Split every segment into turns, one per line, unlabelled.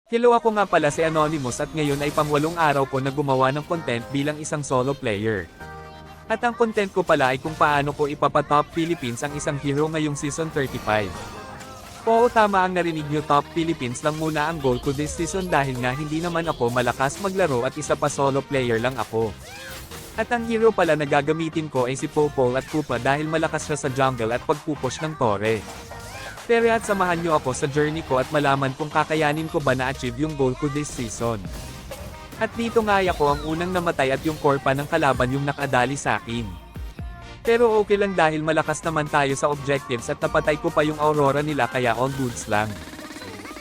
Hello, ako nga pala si Anonymous at ngayon ay pang-8 araw ko na gumawa ng content bilang isang solo player. At ang content ko pala ay kung paano ko ipapa-top Philippines ang isang hero ngayong season 35. Oo, tama ang narinig nyo, top Philippines lang muna ang goal ko this season dahil nga hindi naman ako malakas maglaro at isa pa solo player lang ako. At ang hero pala na gagamitin ko ay si Popol at Koopa dahil malakas siya sa jungle at pagpupush ng tore. Pero at samahan nyo ako sa journey ko at malaman kung kakayanin ko ba na-achieve yung goal ko this season. At dito nga ako ang unang namatay at yung core pa ng kalaban yung nakadali sa akin. Pero okay lang dahil malakas naman tayo sa objectives at napatay ko pa yung aurora nila kaya all goods lang.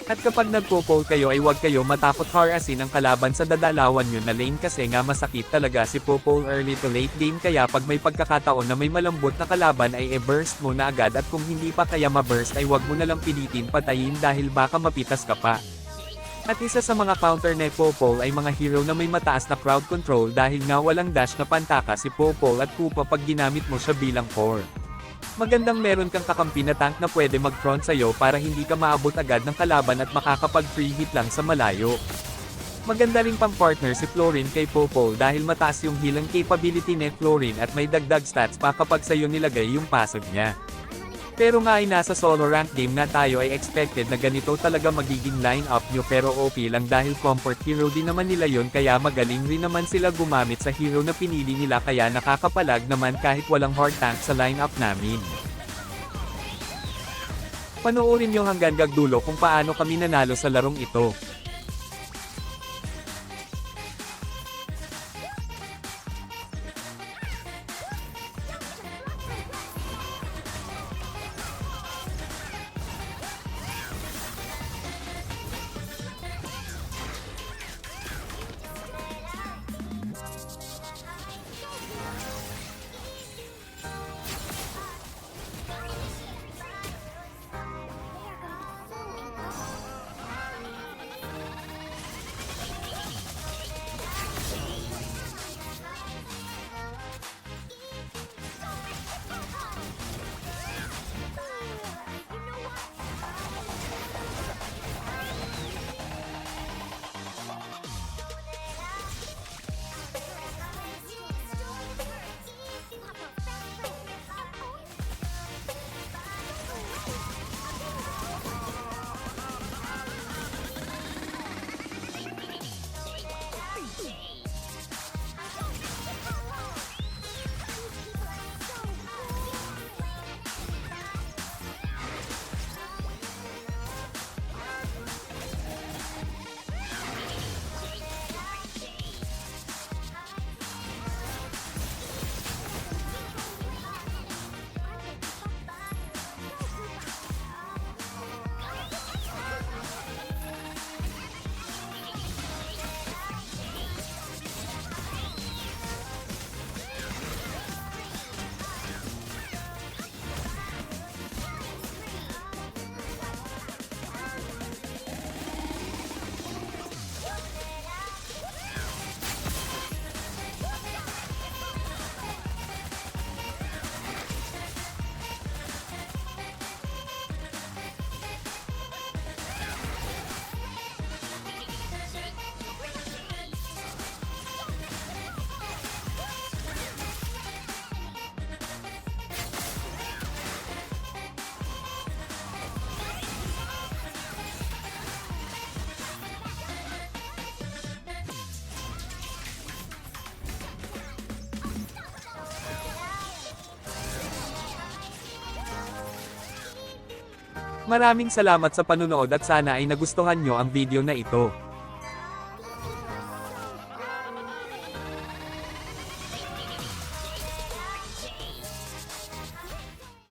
At kapag nagpo-pull kayo ay huwag kayo matakot harasin ang kalaban sa dadalawan nyo na lane kasi nga masakit talaga si Popol early to late game kaya pag may pagkakataon na may malambot na kalaban ay e-burst mo na agad at kung hindi pa kaya ma-burst ay huwag mo nalang pilitin patayin dahil baka mapitas ka pa. At isa sa mga counter ni Popol ay mga hero na may mataas na crowd control dahil nga walang dash na pantaka si Popol at Koopa pag ginamit mo siya bilang core. Magandang meron kang kakampi na tank na pwede mag-front sa'yo para hindi ka maabot agad ng kalaban at makakapag-free hit lang sa malayo. Maganda rin pang partner si Florin kay Popol dahil mataas yung healing capability ni Florin at may dagdag stats pa kapag sa'yo nilagay yung passive niya. Pero nga ay nasa solo rank game na tayo ay expected na ganito talaga magiging line-up nyo pero OP lang dahil comfort hero din naman nila yon kaya magaling rin naman sila gumamit sa hero na pinili nila kaya nakakapalag naman kahit walang hard tank sa line-up namin. Panoorin nyo hanggang dulo kung paano kami nanalo sa larong ito. Maraming salamat sa panunood at sana ay nagustuhan nyo ang video na ito.